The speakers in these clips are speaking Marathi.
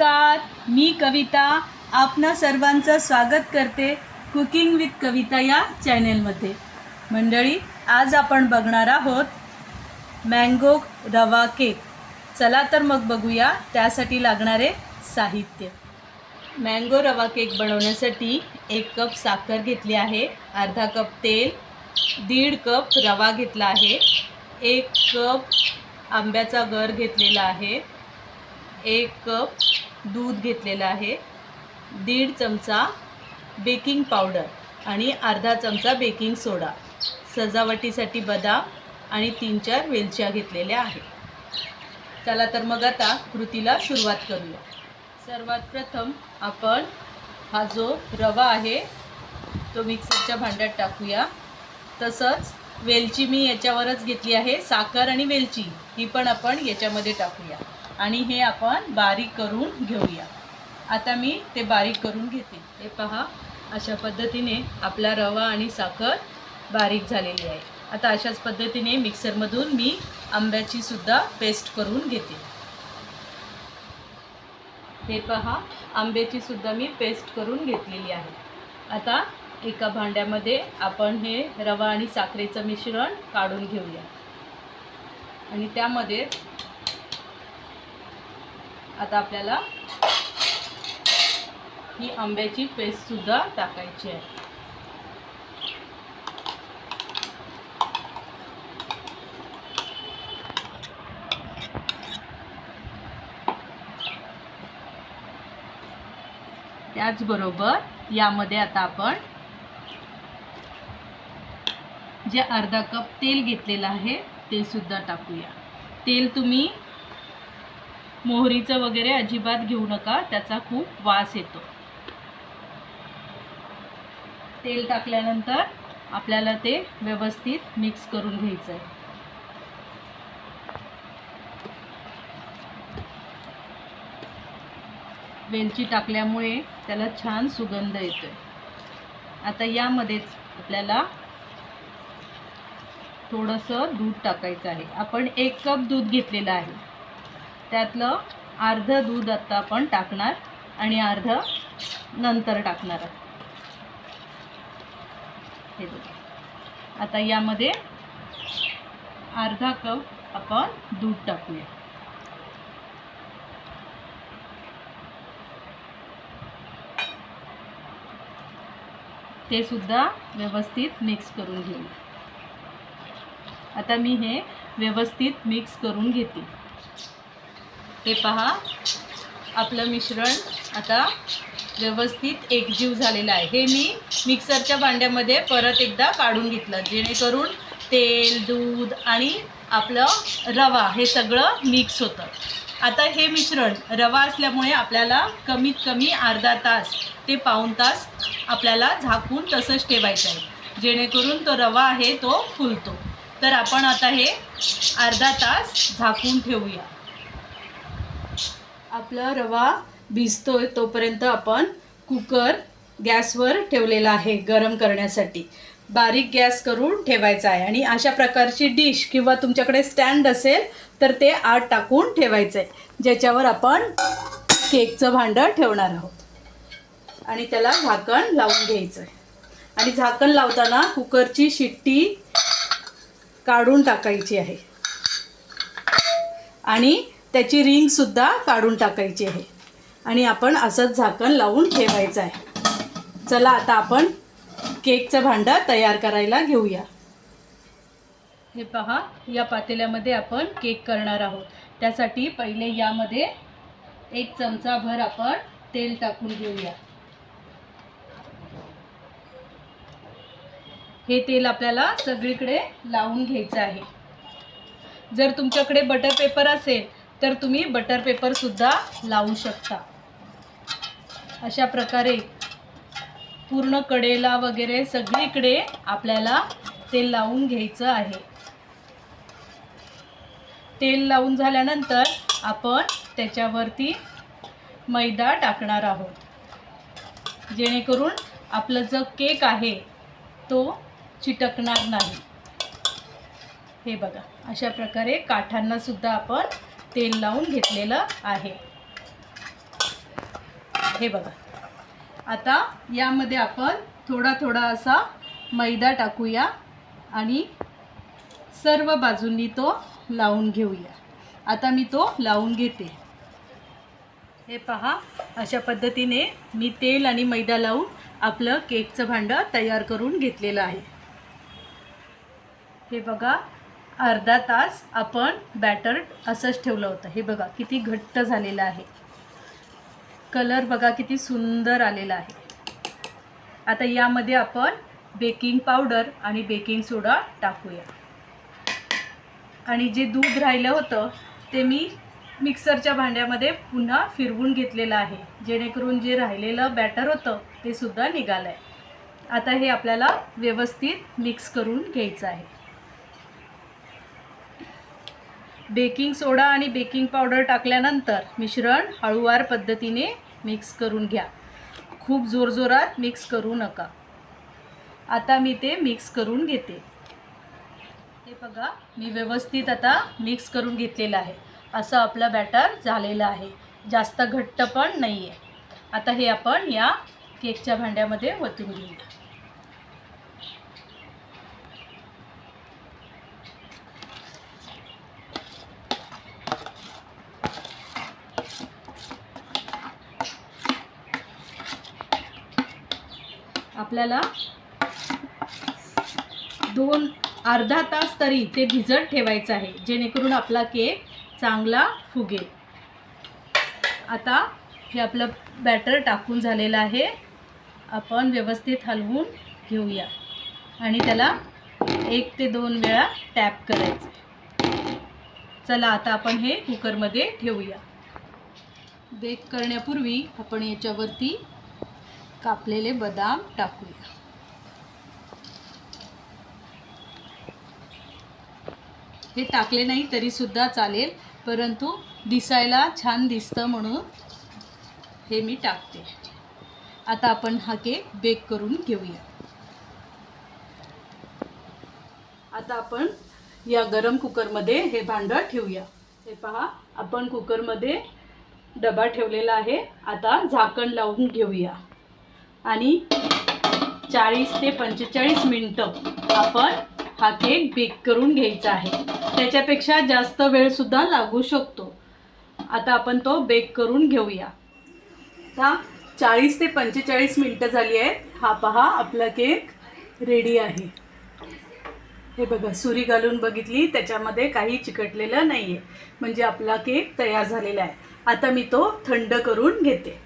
नमस्कार, मी कविता आपणा सर्वांचं स्वागत करते कुकिंग विथ कविता या चॅनेलमध्ये। मंडळी, आज आपण बघणार आहोत मँगो रवा केक। चला तर मग बघूया त्यासाठी लागणारे साहित्य। मँगो रवा केक बनवण्यासाठी 1 कप साखर घेतली आहे, अर्धा कप तेल, 1.5 कप रवा घेतला आहे, 1 कप आंब्याचा गर घेतलेला आहे, 1 कप दूध घेतलेला आहे, 1.5 चमचा बेकिंग पावडर आणि अर्धा चमचा बेकिंग सोडा, सजावटीसाठी बदाम आणि 3-4 वेलच्या घेतलेल्या आहेत। चला तर मग आता कृतीला सुरुवात करूया। सर्वात प्रथम आपण हा जो रवा आहे तो मिक्सरच्या भांड्यात टाकूया। तसंच वेलची मी याच्यावरच घेतली आहे, साखर आणि वेलची ही पण आपण याच्यामध्ये टाकूया आणि हे आपण बारीक करून घेऊया। आता मी ते बारीक करून घेते। हे पहा, अशा पद्धतीने आपला रवा आणि साखर बारीक झालेली आहे। आता अशाच पद्धतीने मिक्सरमधून मी आंब्याची सुद्धा पेस्ट करून घेते। हे पहा, आंब्याची सुद्धा मी पेस्ट करून घेतलेली आहे। आता एका भांड्यामध्ये आपण हे रवा आणि साखरेचं मिश्रण काढून घेऊया आणि त्यामध्ये आता आपल्याला ही आंब्याची पेस्ट सुद्धा टाकायची आहे। त्याचबरोबर यामध्ये आता आपण जे अर्धा कप तेल घेतलेलं आहे ते सुद्धा टाकूया। तेल तुम्ही मोहरीचं वगैरे अजिबात घेऊ नका, त्याचा खूप वास येतो। तेल टाकल्यानंतर आपल्याला ते व्यवस्थित मिक्स करून घ्यायचं आहे। वेलची टाकल्यामुळे त्याला छान सुगंध येतोय। आता यामध्येच आपल्याला थोडंसं दूध टाकायचं आहे। आपण 1 कप दूध घेतलेलं आहे, त्यातलं अर्धं दूध आता आपण टाकणार आणि अर्धं नंतर टाकणार आहोत। हे बघा, आता यामध्ये अर्धा कप आपण दूध टाकूया। ते सुद्धा व्यवस्थित मिक्स करून घेऊ। आता मी हे व्यवस्थित मिक्स करून घेते। हे पहा, आपलं मिश्रण आता व्यवस्थित एकजीव झालेलं आहे। हे मी मिक्सरच्या भांड्यामध्ये परत एकदा काढून घेतलं, जेणेकरून तेल, दूध आणि आपलं रवा हे सगळं मिक्स होतं। आता हे मिश्रण रवा असल्यामुळे आपल्याला कमीत कमी अर्धा तास ते पाऊण तास आपल्याला झाकून तसंच ठेवायचं आहे, जेणेकरून तो रवा आहे तो फुलतो। तर आपण आता हे अर्धा तास झाकून ठेवूया। आपला रवा भिजतोय तोपर्यंत आपण कुकर गॅसवर ठेवलेला आहे गरम करण्यासाठी। बारीक गॅस करून ठेवायचा आहे आणि अशा प्रकारची डिश किंवा तुमच्याकडे स्टँड असेल तर ते आत टाकून ठेवायचं आहे, ज्याच्यावर आपण केकचं भांडं ठेवणार आहोत आणि त्याला झाकण लावून घ्यायचं आहे। आणि झाकण लावताना कुकरची शिट्टी काढून टाकायची आहे आणि त्याची रिंग सुद्धा काढून टाकायची आहे आणि आपण असंच झाकण लावून ठेवायचं आहे। चला आता आपण केकचं भांडं तयार करायला घेऊया। हे पहा, या पातेल्यामध्ये आपण केक करणार आहोत। त्यासाठी पहिले यामध्ये 1 चमचाभर आपण तेल टाकून घेऊया। हे तेल आपल्याला सगळीकडे लावून घ्यायचं आहे। जर तुमच्याकडे बटर पेपर असेल तर तुम्ही बटर पेपर सुद्धा लावू शकता। अशा प्रकारे पूर्ण कडेला वगैरे सगळीकडे आपल्याला तेल लावून घ्यायचं आहे। तेल लावून झाल्यानंतर आपण त्याच्यावरती मैदा टाकणार आहोत, जेणेकरून आपला जो केक आहे तो चिटकणार नाही। हे बघा, अशा प्रकारे काठांना सुद्धा आपण तेल लावून घेतलेलं आहे। हे बघा. आता यामध्ये आपण थोडा थोडा असा मैदा टाकूया आणि सर्व बाजूंनी तो लावून घेऊया. आता मी तो लावून घेते. हे पहा, अशा पद्धतीने मी तेल आणि मैदा लावून आपलं केकचं भांडं तयार करून घेतलेलं आहे. हे बघा, अर्धा तास आपण बॅटर असंच ठेवलं होतं. हे बघा किती घट्ट झालेलं आहे. कलर बघा किती सुंदर आलेला आहे. आता यामध्ये आपण बेकिंग पावडर आणि बेकिंग सोडा टाकूया. आणि जे दूध राहिलं होतं ते मी मिक्सरच्या भांड्यामध्ये पुन्हा फिरवून घेतलेलं आहे, जेणेकरून जे राहिलेलं बॅटर होतं ते सुद्धा निघालं आहे. आता हे आपल्याला व्यवस्थित मिक्स करून घ्यायचं आहे. बेकिंग सोडा आणि बेकिंग पावडर टाकल्यानंतर मिश्रण हळूवार पद्धतीने मिक्स करून घ्या. खूप जोरजोरात मिक्स करू नका. आता मी ते मिक्स करून घेते. हे बघा, मी व्यवस्थित आता मिक्स करून घेतलेलं आहे. असं आपलं बॅटर झालेलं आहे. जास्त घट्ट पण नाही आहे. आता हे आपण या केकच्या भांड्यामध्ये ओतून घेऊया. आपल्याला अर्धा तास तरी ते भिजत ठेवायचं आहे, जेणेकरून आपला केक चांगला फुगेल. आता हे आपलं बॅटर टाकून झालेलं आहे. आपण व्यवस्थित हलवून घेऊया आणि त्याला 1 ते 2 वेळा टॅप करायचं. चला, आता आपण हे कुकरमध्ये ठेवूया. बेक करण्यापूर्वी आपण याच्यावरती कापलेले बदाम टाकूया. हे टाकले नाही तरी सुद्धा चालेल, परंतु दिसायला छान दिसतं म्हणून हे मी टाकते. आता आपण हा केक बेक करून घेऊया. आता आपण या गरम कुकरमध्ये हे भांडं ठेवूया. हे पहा, आपण कुकरमध्ये डबा ठेवलेला आहे. आता झाकण लावून घेऊया आणि 40 ते 45 मिनिटं आपण हा केक बेक करून घ्यायचा आहे. त्याच्यापेक्षा जास्त वेळसुद्धा लागू शकतो. आता आपण तो बेक करून घेऊया. आता 40 ते 45 मिनिटं झाली आहेत. हा पहा, आपला केक रेडी आहे. हे बघा, सुरी घालून बघितली, त्याच्यामध्ये काही चिकटलेलं नाही आहे, म्हणजे आपला केक तयार झालेला आहे. आता मी तो थंड करून घेते.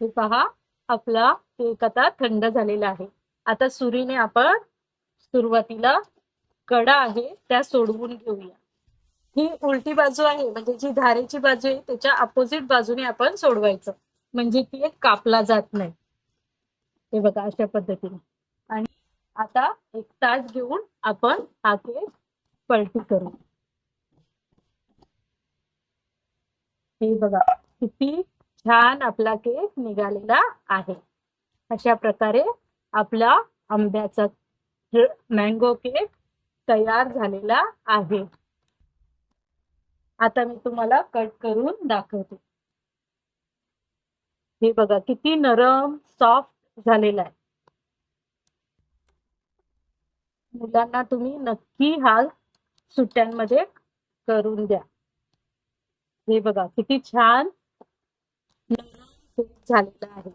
हे पहा, आपला केक आता थंड झालेला आहे. आता सुरीने आपण सुरुवातीला कडा आहे त्या सोडवून घेऊया. ही उलटी बाजू आहे, म्हणजे जी धारेची बाजू आहे त्याच्या अपोजिट बाजूने आपण सोडवायचं, म्हणजे केक कापला जात नाही. हे बघा, अशा पद्धतीने. आणि आता एक ताट घेऊन आपण हा केक पलटी करू. हे बघा, किती छान आपला केक निघालेला आहे. अशा प्रकारे आपला आंब्याचा मँगो केक तयार झालेला आहे. आता मी तुम्हाला कट करून दाखवते. हे बघा, किती नरम सॉफ्ट झालेला आहे. मुलांना तुम्ही नक्की हा सुट्ट्यांमध्ये करून द्या. हे बघा, किती छान केक झालेला आहे.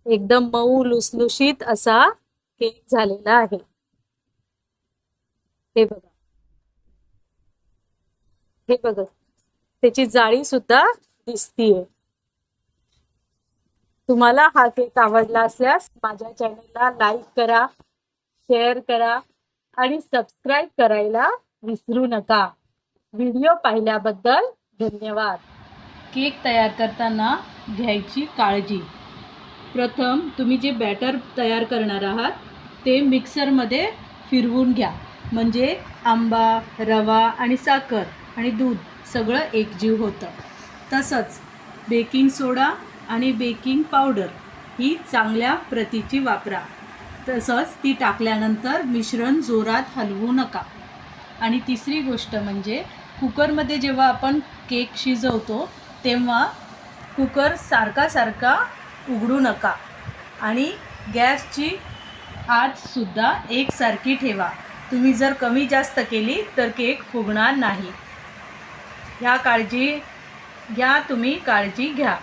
एकदम मऊ लुसलुशीत असा केक झालेला आहे. हे बघा, हे बघा, त्याची जाळी सुद्धा दिसतीये. तुम्हाला हा केक आवडला असल्यास माझ्या चॅनलला लाईक करा, शेअर करा आणि सबस्क्राईब करायला विसरू नका. व्हिडिओ पाहिल्याबद्दल धन्यवाद. केक तयार करताना घ्यायची काळजी. प्रथम तुम्ही जे बॅटर तयार करणार आहात ते मिक्सरमध्ये फिरवून घ्या, म्हणजे आंबा, रवा आणि साखर आणि दूध सगळं एकजीव होतं. तसंच बेकिंग सोडा आणि बेकिंग पावडर ही चांगल्या प्रतीची वापरा. तसंच ती टाकल्यानंतर मिश्रण जोरात हलवू नका. आणि तिसरी गोष्ट म्हणजे कुकरमध्ये जेव्हा आपण केक शिजवतो तेव्हा कुकर सारखा उघडू नका आणि गॅसची आचसुद्धा एकसारखी ठेवा. तुम्ही जर कमी जास्त केली तर केक फुगणार नाही. तुम्ही काळजी घ्या.